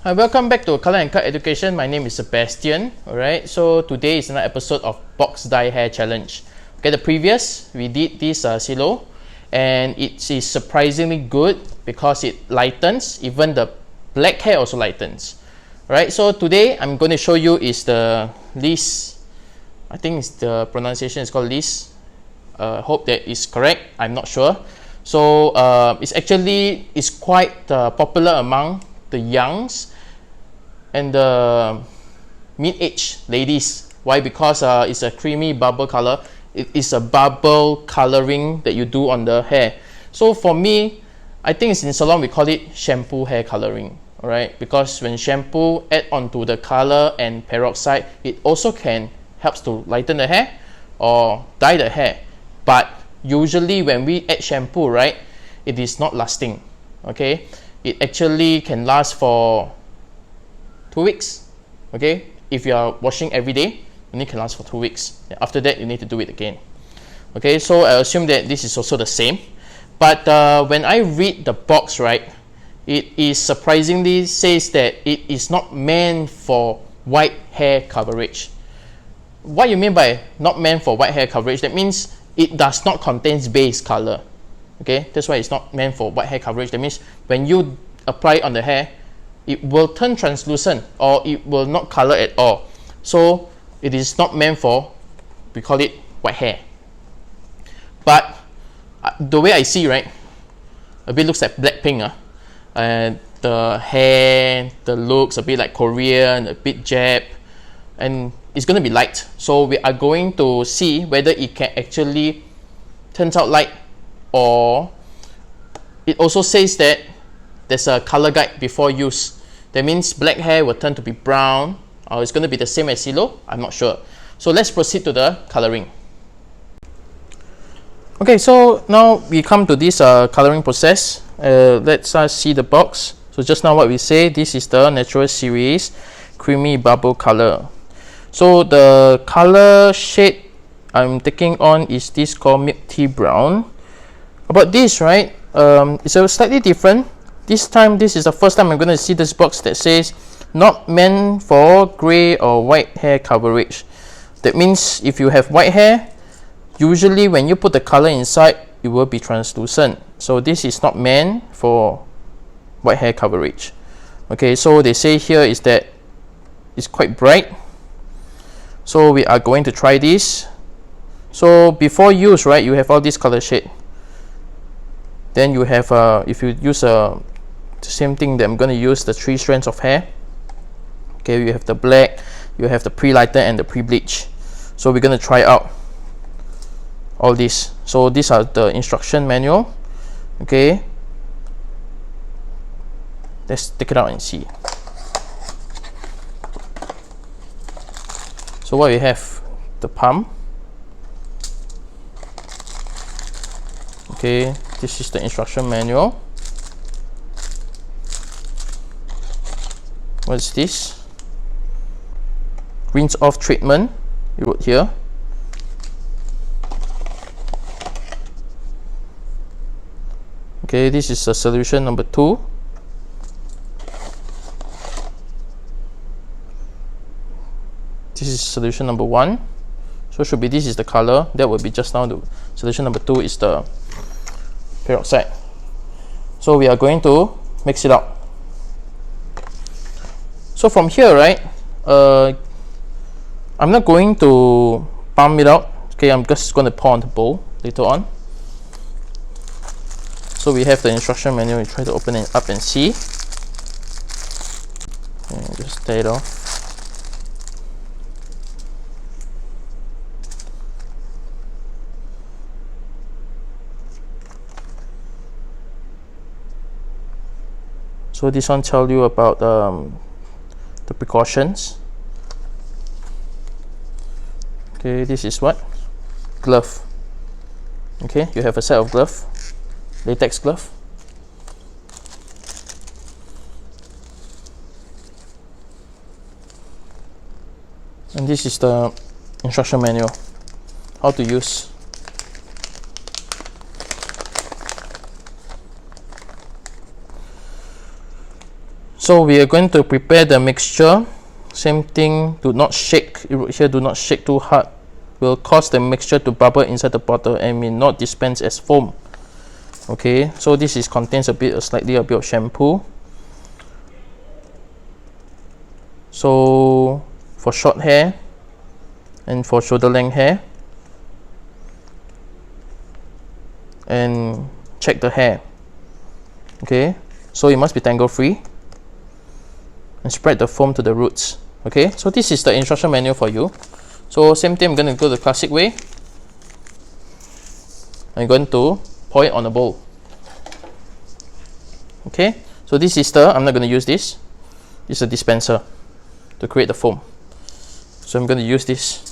Hi, welcome back to Color and Cut Education. My name is Sebastian. Alright, so today is another episode of Box Dye Hair Challenge. Okay, the previous we did this silo, and it is surprisingly good because it lightens. Even the black hair also lightens. Alright, so today I'm going to show you is the Liese. I think it's the pronunciation is called Liese. Hope that is correct. I'm not sure. So it's quite popular among the youngs and the mid-aged ladies. Why? Because it's a creamy bubble color. It is a bubble coloring that you do on the hair. So for me, I think it's in salon we call it shampoo hair coloring. Alright, because when shampoo add onto the color and peroxide, it also helps to lighten the hair or dye the hair. But usually when we add shampoo, right, it is not lasting. Okay, it actually can last for 2 weeks. Okay, if you are washing every day, it can last for 2 weeks. After that, you need to do it again. Okay, so I assume that this is also the same. But when I read the box, right, it is surprisingly says that it is not meant for white hair coverage. What you mean by not meant for white hair coverage? That means it does not contain base color. Okay, that's why it's not meant for white hair coverage. That means when you apply it on the hair, it will turn translucent or it will not color at all. So it is not meant for, we call it white hair. But the way I see, right, a bit looks like Blackpink. And the hair, the looks a bit like Korean, a bit Jap, and it's going to be light. So we are going to see whether it can actually turns out light, or it also says that there's a color guide before use. That means black hair will turn to be brown, or it's going to be the same as silo. I'm not sure. So let's proceed to the coloring. Okay, so now we come to this coloring process. Let's see the box. So just now what we say, this is the Natural Series Creamy Bubble Color. So the color shade I'm taking on is this called Milk Tea Brown. About this, right, it's a slightly different. This time, this is the first time I'm going to see this box that says not meant for gray or white hair coverage. That means if you have white hair, usually when you put the color inside, it will be translucent. So this is not meant for white hair coverage. Okay, so they say here is that it's quite bright. So we are going to try this. So before use, right, you have all this color shade. Then you have if you use the same thing that I'm going to use, the 3 strands of hair. Okay, you have the black, you have the pre-lighter and the pre-bleach. So we're going to try out all this. So these are the instruction manual. Okay, let's take it out and see. So what we have, the pump. Okay, this is the instruction manual. What is this? Rinse off treatment, you wrote here. Okay, this is solution number 2. This is solution number 1. So should be this is the color. That would be just now the solution number 2 is the peroxide. So we are going to mix it up. So from here, right, I'm not going to pump it out. Okay, I'm just going to pour on the bowl later on. So we have the instruction manual. We try to open it up and see. And just take it off. So this one tells you about the precautions. Okay, this is what? Glove. Okay, you have a set of glove. Latex glove. And this is the instruction manual, how to use. So we are going to prepare the mixture. Same thing, do not shake here, do not shake too hard, will cause the mixture to bubble inside the bottle and will not dispense as foam. Okay, so this is contains a bit of shampoo. So for short hair and for shoulder length hair, and check the hair. Okay, so it must be tangle free, and spread the foam to the roots. Okay, so this is the instruction manual for you. So same thing, I'm going to go the classic way. I'm going to pour it on a bowl. Okay, so this is the, I'm not going to use this. This is a dispenser to create the foam. So I'm going to use this.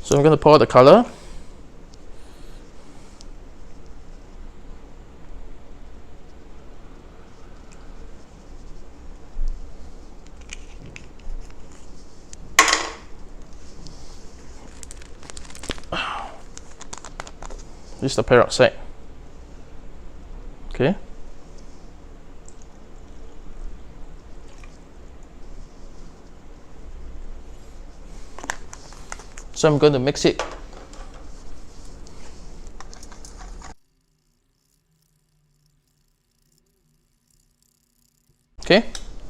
So I'm going to pour the color. This is the peroxide. Okay. So I'm going to mix it. Okay.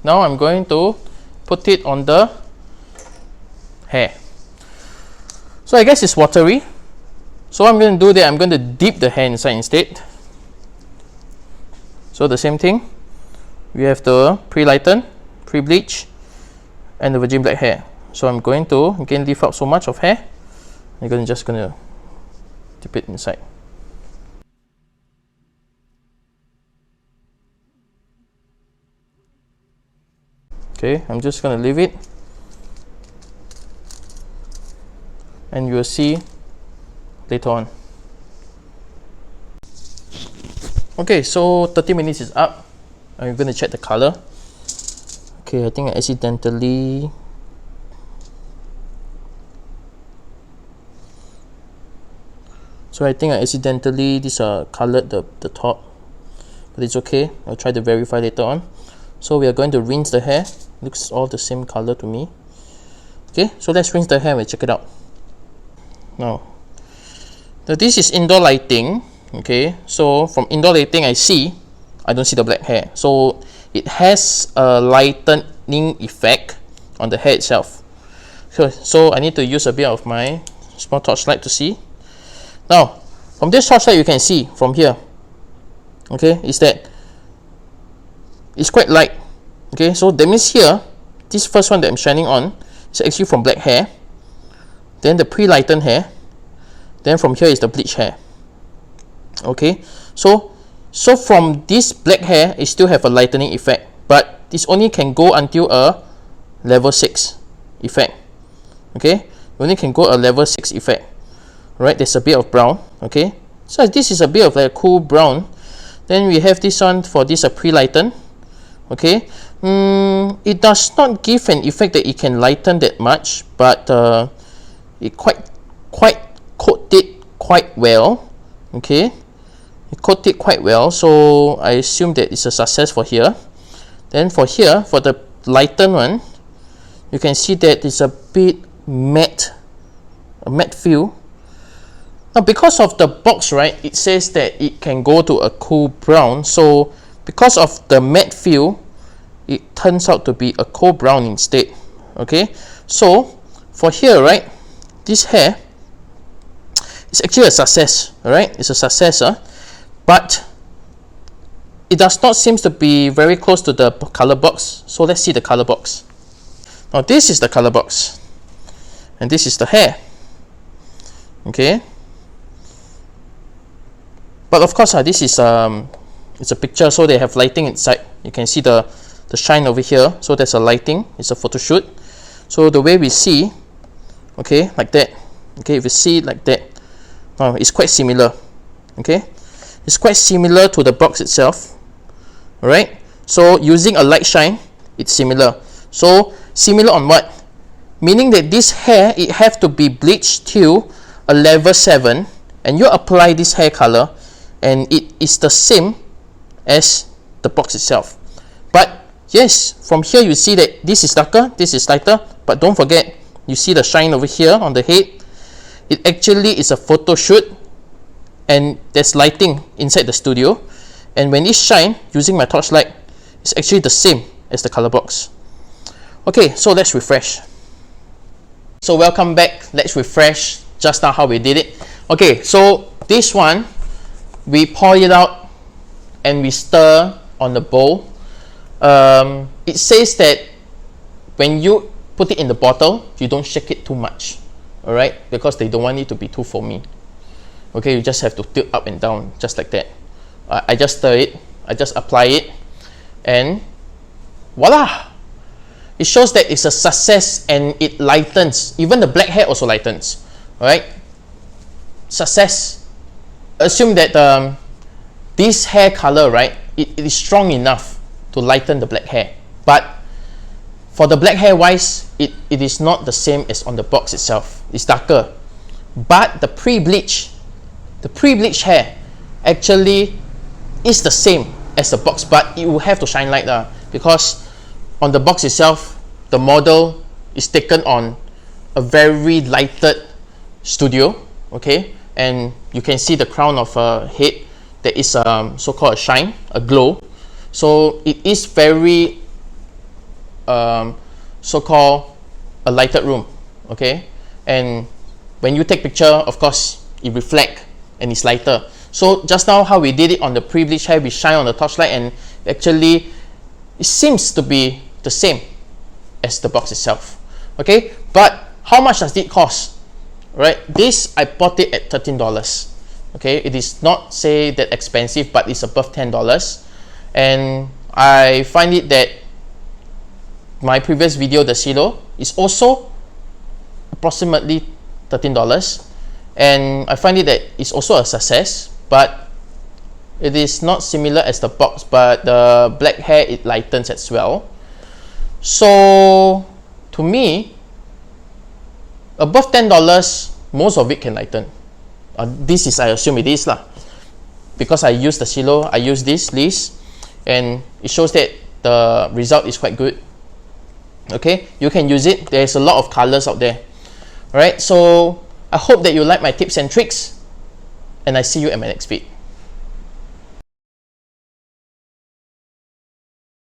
Now I'm going to put it on the hair. So I guess it's watery. So I'm going to do that, I'm going to dip the hair inside instead. So the same thing, we have the pre-lighten, pre-bleach, and the virgin black hair. So I'm going to again leave out so much of hair. I'm just going to dip it inside. Okay, I'm just going to leave it, and you will see later on. Okay, so 30 minutes is up. I'm going to check the color. Okay, I think I accidentally colored the top, but it's okay. I'll try to verify later on. So we are going to rinse the hair. Looks all the same color to me. Okay, so let's rinse the hair and check it out. Now this is indoor lighting. Okay, so from indoor lighting I don't see the black hair, so it has a lightening effect on the hair itself. So I need to use a bit of my small torchlight to see. Now from this torchlight you can see from here, okay, is that it's quite light. Okay, so that means here, this first one that I'm shining on is actually from black hair, then the pre-lightened hair, then from here is the bleach hair. Okay, so from this black hair it still have a lightening effect, but this only can go until a level 6 effect. Okay, only can go a level 6 effect. Right, there's a bit of brown. Okay, so this is a bit of like a cool brown. Then we have this one for this pre-lighten. Okay, it does not give an effect that it can lighten that much, but it quite coat it quite well. Okay, it coat it quite well, so I assume that it's a success for here. Then for here, for the lighten one, you can see that it's a bit matte, a matte feel. Now because of the box, right, it says that it can go to a cool brown, so because of the matte feel, it turns out to be a cool brown instead. Okay, so for here, right, this hair is actually a success. Alright, it's a success, but it does not seem to be very close to the color box. So let's see the color box. Now this is the color box, and this is the hair. Okay, but of course this is it's a picture, so they have lighting inside. You can see the shine over here, so there's a lighting. It's a photo shoot. So the way we see, okay, like that. Okay, if you see it like that, it's quite similar. Okay, it's quite similar to the box itself. Alright, so using a light shine, it's similar. So similar on what? Meaning that this hair, it have to be bleached till a level 7, and you apply this hair color, and it is the same as the box itself. But yes, from here you see that this is darker, this is lighter, but don't forget, you see the shine over here on the head. It actually is a photo shoot, and there's lighting inside the studio, and when it shine using my torchlight, it's actually the same as the color box. Okay, so let's refresh. So welcome back. Let's refresh just now how we did it. Okay, so this one, we pour it out and we stir on the bowl. It says that when you put it in the bottle, you don't shake it too much, all right, because they don't want it to be too foamy. Okay, you just have to tilt up and down just like that. I just stir it, I just apply it, and voila, it shows that it's a success and it lightens. Even the black hair also lightens. All right, success. Assume that this hair color, right, it is strong enough to lighten the black hair, but for the black hair wise, it is not the same as on the box itself. It's darker, but the pre-bleach hair actually is the same as the box, but it will have to shine light because on the box itself, the model is taken on a very lighted studio, okay, and you can see the crown of her head. There is so-called a shine, a glow, so it is very so-called a lighted room, okay, and when you take picture, of course, it reflect and it's lighter. So just now how we did it on the pre-bleach hair, we shine on the torchlight, and actually it seems to be the same as the box itself. Okay, but how much does it cost? Right, this I bought it at $13. Okay, it is not say that expensive, but it's above $10, and I find it that my previous video, the silo, is also approximately $13, and I find it that it's also a success, but it is not similar as the box, but the black hair, it lightens as well. So to me, above $10, most of it can lighten. This is, I assume it is lah, because I use the silo, I use this Liese, and it shows that the result is quite good. Okay, you can use it. There's a lot of colors out there. Alright, so I hope that you like my tips and tricks, and I see you at my next video.